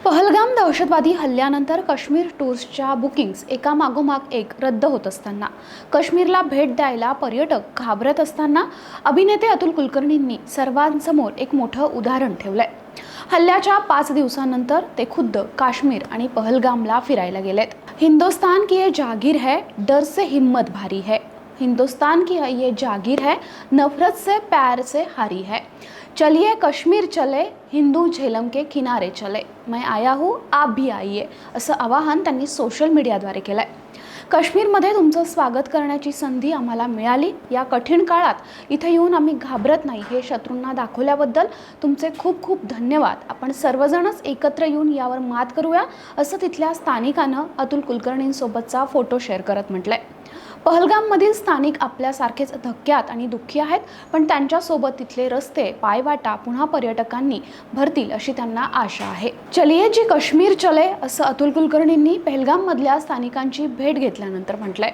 पहलगाम दहशतवादी हल्ल्यानंतर काश्मीर टूर्सच्या बुकिंग्स एका मागोमाग एक रद्द होत असताना काश्मीरला भेट द्यायला पर्यटक घाबरत असताना अभिनेते अतुल कुलकर्णींनी सर्वांसमोर एक मोठं उदाहरण ठेवलंय। हल्ल्याच्या 5 दिवसांनंतर ते खुद्द काश्मीर आणि पहलगामला फिरायला गेलेत। हिंदुस्तान की ये जागीर है, डर से हिम्मत भारी है। हिंदुस्तान की ये जागीर है, नफरत से प्यार से हारी है। चलिए कश्मीर चले, हिंदू झेलम के किनारे चले, मैं आया हूँ आप भी आइए असं आवाहन त्यांनी सोशल मीडियाद्वारे केलंय। काश्मीरमध्ये तुमचं स्वागत करण्याची संधी आम्हाला मिळाली। या कठीण काळात इथे येऊन आम्ही घाबरत नाही हे शत्रूंना दाखवल्याबद्दल तुमचे खूप खूप धन्यवाद। आपण सर्वजणच एकत्र येऊन यावर मात करूया असं तिथल्या स्थानिकानं अतुल कुलकर्णींसोबतचा फोटो शेअर करत म्हटलंय। पहलगाममधील स्थानिक आपल्यासारखेच धक्क्यात आणि दुःखी आहेत, पण त्यांच्यासोबत तिथले रस्ते पायवाटा पुन्हा पर्यटकांनी भरतील अशी त्यांना आशा आहे। चलिए जी कश्मीर चले असं अतुल कुलकर्णींनी पहलगाममधल्या स्थानिकांची भेट घेतल्यानंतर म्हटलंय।